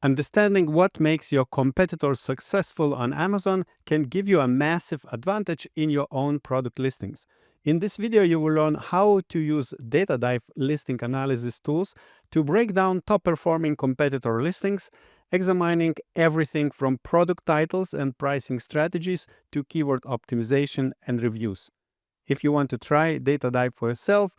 Understanding what makes your competitors successful on Amazon can give you a massive advantage in your own product listings. In this video, you will learn how to use data dive listing analysis tools to break down top-performing competitor listings, examining everything from product titles and pricing strategies to keyword optimization and reviews. If you want to try data dive for yourself,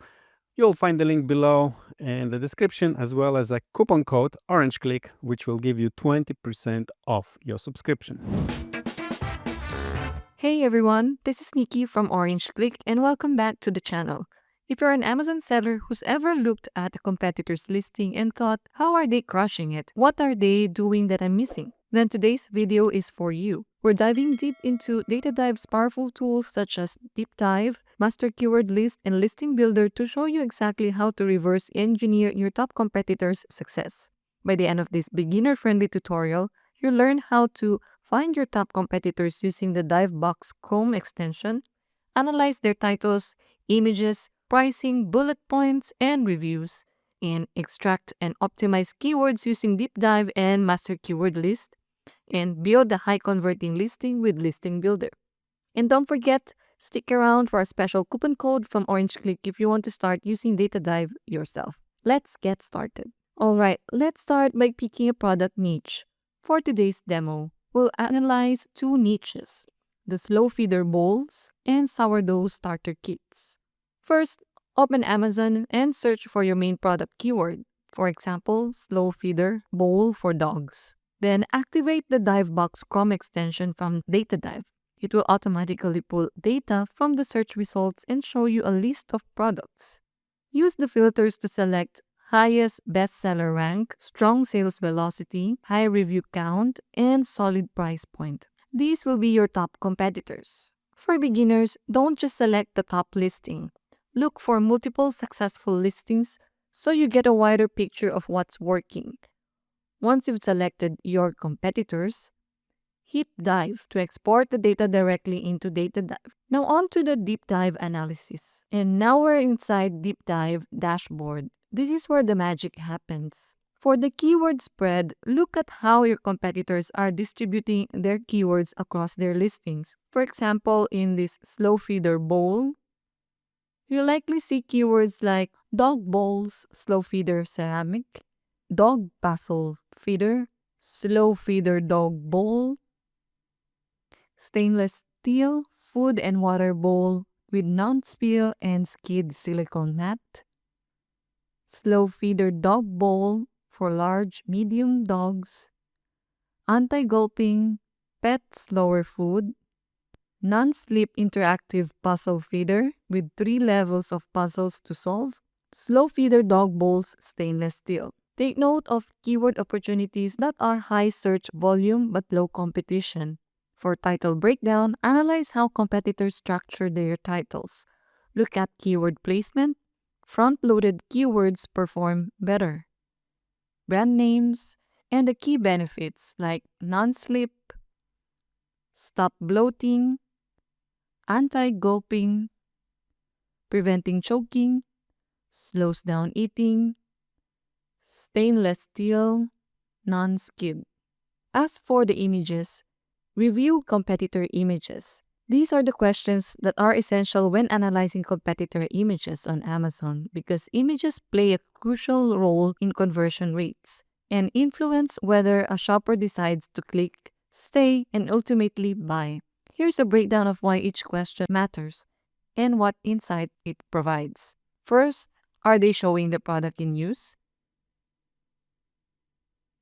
you'll find the link below in the description, as well as a coupon code OrangeClick, which will give you 20% off your subscription. Hey everyone, this is Nikki from OrangeClick and welcome back to the channel. If you're an Amazon seller who's ever looked at a competitor's listing and thought, how are they crushing it? What are they doing that I'm missing? Then today's video is for you. We're diving deep into Data Dive's powerful tools such as Deep Dive, Master Keyword List, and Listing Builder to show you exactly how to reverse engineer your top competitors' success. By the end of this beginner-friendly tutorial, you'll learn how to find your top competitors using the DiveBox Chrome extension, analyze their titles, images, pricing, bullet points, and reviews, and extract and optimize keywords using Deep Dive and Master Keyword List, and build a high-converting listing with Listing Builder. And don't forget, stick around for a special coupon code from OrangeClick if you want to start using Data Dive yourself. Let's get started. Alright, let's start by picking a product niche. For today's demo, we'll analyze two niches, the slow feeder bowls and sourdough starter kits. First, open Amazon and search for your main product keyword, for example, slow feeder bowl for dogs. Then activate the DiveBox Chrome extension from Data Dive. It will automatically pull data from the search results and show you a list of products. Use the filters to select highest bestseller rank, strong sales velocity, high review count, and solid price point. These will be your top competitors. For beginners, don't just select the top listing. Look for multiple successful listings so you get a wider picture of what's working. Once you've selected your competitors, hit Dive to export the data directly into Data Dive. Now on to the Deep Dive analysis. And now we're inside Deep Dive dashboard. This is where the magic happens. For the keyword spread, look at how your competitors are distributing their keywords across their listings. For example, in this slow feeder bowl, you'll likely see keywords like dog bowls, slow feeder ceramic, dog puzzle feeder, slow feeder dog bowl, stainless steel food and water bowl with non-spill and skid silicone mat, slow feeder dog bowl for large medium dogs, anti-gulping pet slower food, non-slip interactive puzzle feeder with 3 levels of puzzles to solve, slow feeder dog bowls stainless steel. Take note of keyword opportunities that are high search volume but low competition. For title breakdown, analyze how competitors structure their titles. Look at keyword placement. Front-loaded keywords perform better. Brand names and the key benefits like non-slip, stop bloating, anti-gulping, preventing choking, slows down eating, stainless steel, non-skid. As for the images, review competitor images. These are the questions that are essential when analyzing competitor images on Amazon because images play a crucial role in conversion rates and influence whether a shopper decides to click, stay, and ultimately buy. Here's a breakdown of why each question matters and what insight it provides. First, are they showing the product in use?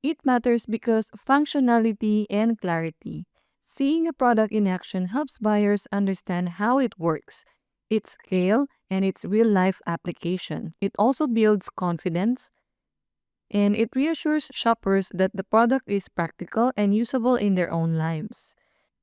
It matters because functionality and clarity. Seeing a product in action helps buyers understand how it works, its scale, and its real-life application. It also builds confidence, and it reassures shoppers that the product is practical and usable in their own lives.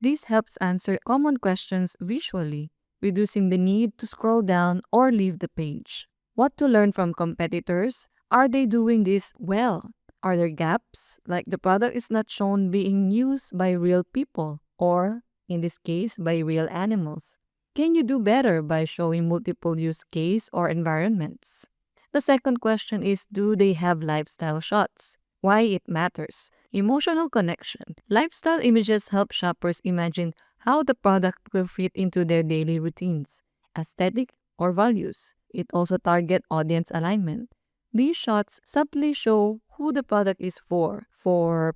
This helps answer common questions visually, reducing the need to scroll down or leave the page. What to learn from competitors? Are they doing this well? Are there gaps, like the product is not shown being used by real people, or, in this case, by real animals? Can you do better by showing multiple use case or environments? The second question is, do they have lifestyle shots? Why it matters. Emotional connection. Lifestyle images help shoppers imagine how the product will fit into their daily routines, aesthetic, or values. It also targets audience alignment. These shots subtly show who the product is for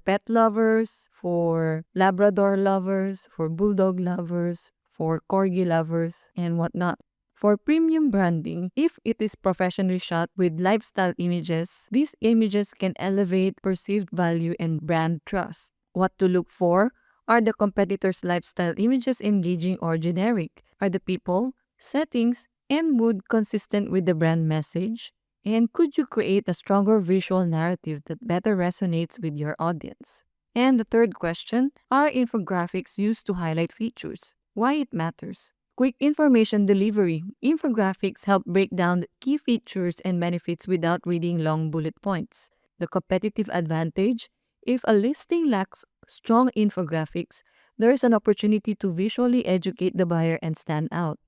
pet lovers, for Labrador lovers, for Bulldog lovers, for Corgi lovers, and whatnot. For premium branding, if it is professionally shot with lifestyle images, these images can elevate perceived value and brand trust. What to look for? Are the competitors' lifestyle images engaging or generic? Are the people, settings, and mood consistent with the brand message? And could you create a stronger visual narrative that better resonates with your audience? And the third question, are infographics used to highlight features? Why it matters? Quick information delivery. Infographics help break down the key features and benefits without reading long bullet points. The competitive advantage. If a listing lacks strong infographics, there is an opportunity to visually educate the buyer and stand out.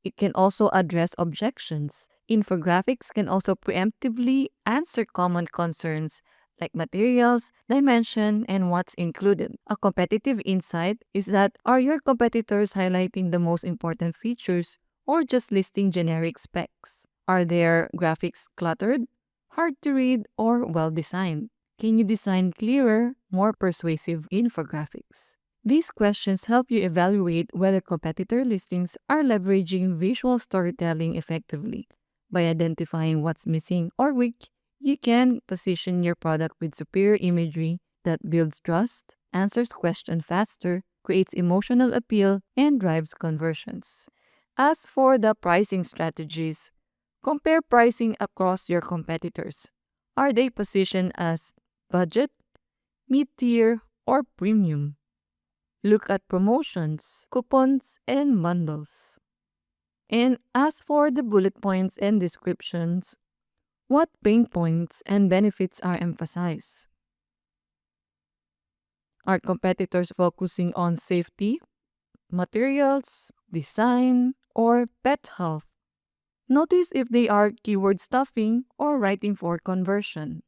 It can also address objections. Infographics can also preemptively answer common concerns like materials, dimension, and what's included. A competitive insight is that are your competitors highlighting the most important features or just listing generic specs? Are their graphics cluttered, hard to read, or well designed? Can you design clearer, more persuasive infographics? These questions help you evaluate whether competitor listings are leveraging visual storytelling effectively. By identifying what's missing or weak, you can position your product with superior imagery that builds trust, answers questions faster, creates emotional appeal, and drives conversions. As for the pricing strategies, compare pricing across your competitors. Are they positioned as budget, mid-tier, or premium? Look at promotions, coupons, and bundles. And as for the bullet points and descriptions, what pain points and benefits are emphasized? Are competitors focusing on safety, materials, design, or pet health? Notice if they are keyword stuffing or writing for conversion.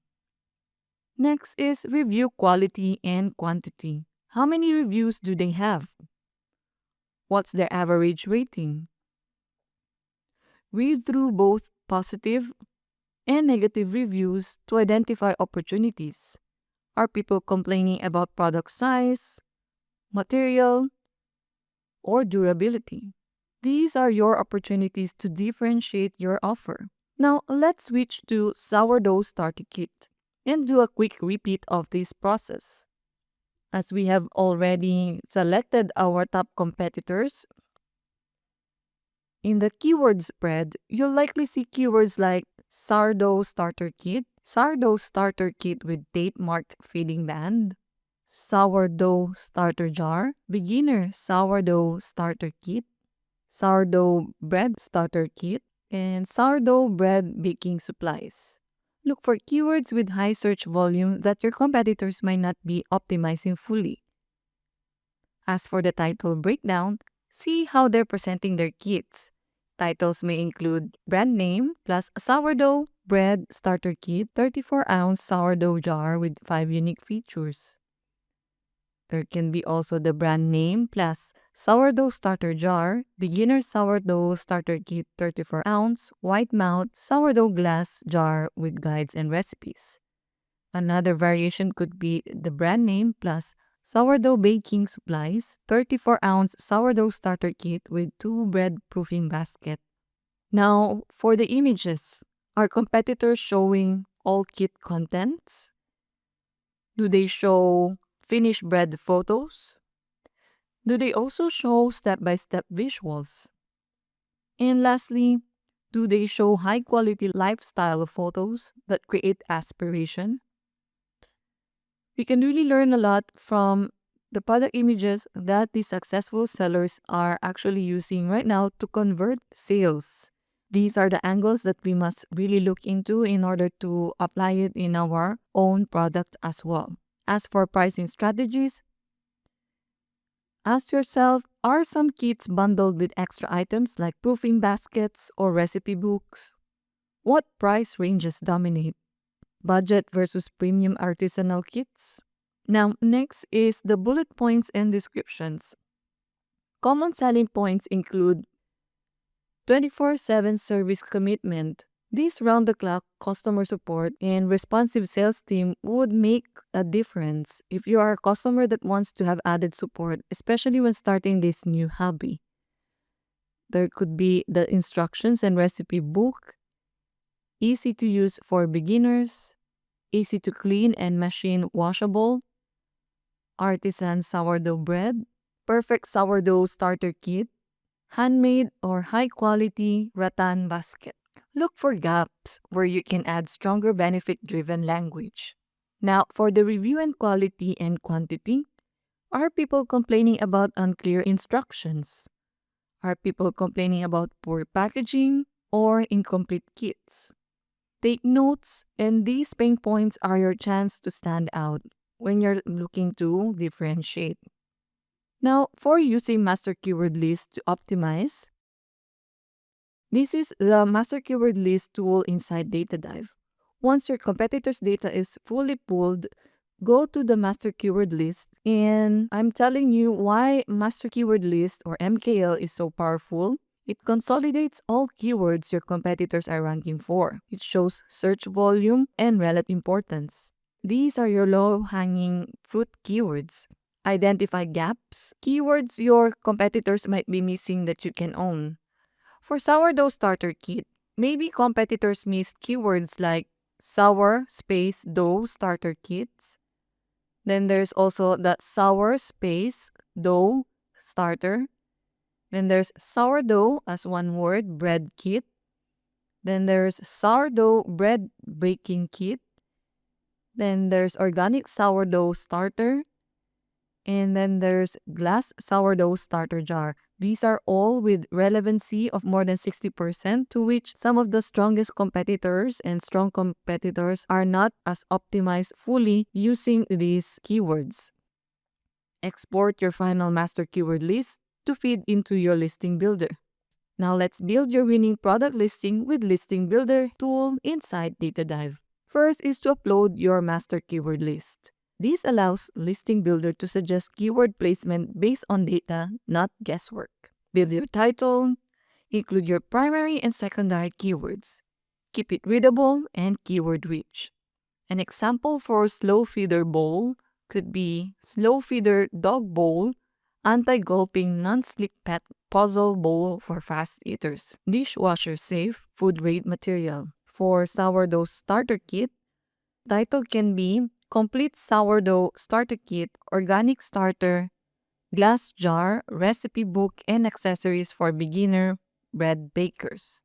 Next is review quality and quantity. How many reviews do they have? What's their average rating? Read through both positive and negative reviews to identify opportunities. Are people complaining about product size, material, or durability? These are your opportunities to differentiate your offer. Now, let's switch to sourdough starter kit and do a quick repeat of this process. As we have already selected our top competitors, in the keyword spread, you'll likely see keywords like sourdough starter kit with date marked feeding band, sourdough starter jar, beginner sourdough starter kit, sourdough bread starter kit, and sourdough bread baking supplies. Look for keywords with high search volume that your competitors might not be optimizing fully. As for the title breakdown, see how they're presenting their kits. Titles may include brand name plus sourdough bread starter kit, 34-ounce sourdough jar with 5 unique features. There can be also the brand name plus sourdough starter jar, beginner sourdough starter kit, 34-ounce white mouth sourdough glass jar with guides and recipes. Another variation could be the brand name plus sourdough baking supplies, 34-ounce sourdough starter kit with 2 bread proofing basket. Now, for the images, are competitors showing all kit contents? Do they show finished bread photos? Do they also show step-by-step visuals? And lastly, do they show high-quality lifestyle photos that create aspiration? We can really learn a lot from the product images that the successful sellers are actually using right now to convert sales. These are the angles that we must really look into in order to apply it in our own product as well. As for pricing strategies, ask yourself, are some kits bundled with extra items like proofing baskets or recipe books? What price ranges dominate? budget versus premium artisanal kits. Now, next is the bullet points and descriptions. Common selling points include 24/7 service commitment. This round-the-clock customer support and responsive sales team would make a difference if you are a customer that wants to have added support, especially when starting this new hobby. There could be the instructions and recipe book, easy to use for beginners, easy to clean and machine washable, artisan sourdough bread, perfect sourdough starter kit, handmade or high-quality rattan basket. Look for gaps where you can add stronger benefit-driven language. Now, for the review and quality and quantity, are people complaining about unclear instructions? Are people complaining about poor packaging or incomplete kits? Take notes, and these pain points are your chance to stand out when you're looking to differentiate. Now, for using Master Keyword List to optimize, this is the Master Keyword List tool inside DataDive. Once your competitor's data is fully pulled, go to the Master Keyword List, and I'm telling you why Master Keyword List or MKL is so powerful. It consolidates all keywords your competitors are ranking for. It shows search volume and relative importance. These are your low-hanging fruit keywords. Identify gaps, keywords your competitors might be missing that you can own. For sourdough starter kit, maybe competitors missed keywords like sour space dough starter kits. Then there's also the sour space dough starter. Then there's sourdough as one word bread kit. Then there's sourdough bread baking kit. Then there's organic sourdough starter. And then there's glass sourdough starter jar. These are all with relevancy of more than 60%, to which some of the strongest competitors and strong competitors are not as optimized fully using these keywords. Export your final master keyword list to feed into your listing builder. Now let's build your winning product listing with Listing Builder tool inside DataDive. First is to upload your master keyword list. This allows Listing Builder to suggest keyword placement based on data, not guesswork. Build your title, include your primary and secondary keywords. Keep it readable and keyword rich. An example for slow feeder bowl could be slow feeder dog bowl, anti-gulping non-slip pet puzzle bowl for fast eaters, dishwasher safe food grade material. For sourdough starter kit, title can be Complete Sourdough Starter Kit, Organic Starter, Glass Jar, Recipe Book, and Accessories for Beginner Bread Bakers.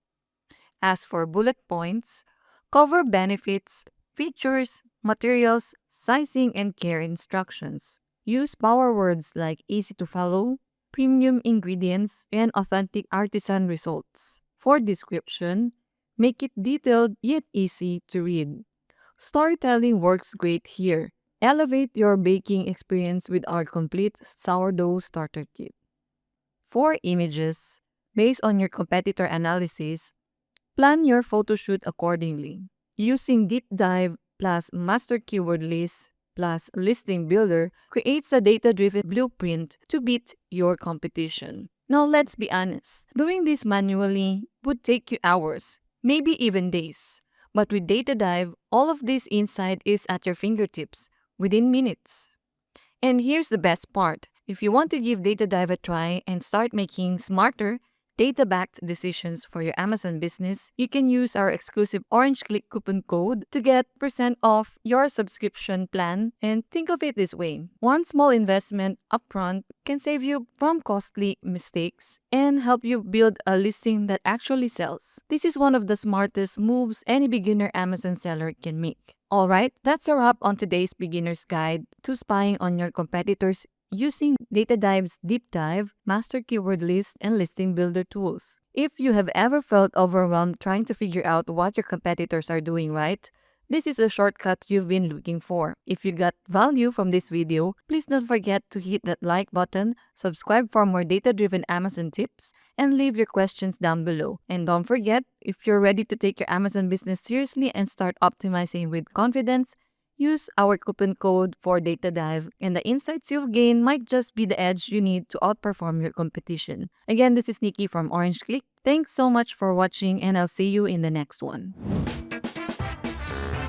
As for bullet points, cover benefits, features, materials, sizing, and care instructions. Use power words like easy to follow, premium ingredients, and authentic artisan results. For description, make it detailed yet easy to read. Storytelling works great here. Elevate your baking experience with our complete sourdough starter kit. For images, based on your competitor analysis, plan your photo shoot accordingly. Using Deep Dive plus Master Keyword List plus Listing Builder creates a data-driven blueprint to beat your competition. Now let's be honest, doing this manually would take you hours, maybe even days. But with DataDive, all of this insight is at your fingertips within minutes. And here's the best part. If you want to give DataDive a try and start making smarter, data-backed decisions for your Amazon business, you can use our exclusive Orange Klik coupon code to get % off your subscription plan. And think of it this way. One small investment upfront can save you from costly mistakes and help you build a listing that actually sells. This is one of the smartest moves any beginner Amazon seller can make. Alright, that's a wrap on today's beginner's guide to spying on your competitors using DataDive's Deep Dive, Master Keyword List, and Listing Builder tools. If you have ever felt overwhelmed trying to figure out what your competitors are doing right, This is a shortcut you've been looking for. If you got value from this video, please don't forget to hit that like button, subscribe for more data-driven Amazon tips, and leave your questions down below. And don't forget, if you're ready to take your Amazon business seriously and start optimizing with confidence, use our coupon code for Data Dive, and the insights you'll gain might just be the edge you need to outperform your competition. Again, this is Nikki from Orange Klik. Thanks so much for watching, and I'll see you in the next one.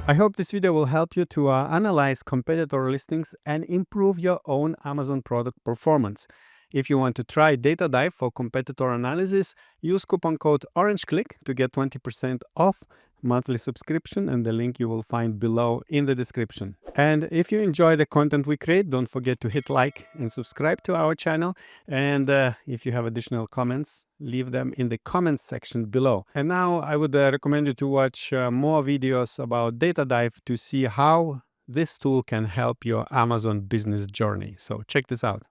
I hope this video will help you to analyze competitor listings and improve your own Amazon product performance. If you want to try Data Dive for competitor analysis, use coupon code OrangeClick to get 20% off monthly subscription, and the link you will find below in the description. And if you enjoy the content we create, don't forget to hit like and subscribe to our channel. And if you have additional comments, leave them in the comments section below. And now I would recommend you to watch more videos about Data Dive to see how this tool can help your Amazon business journey. So check this out.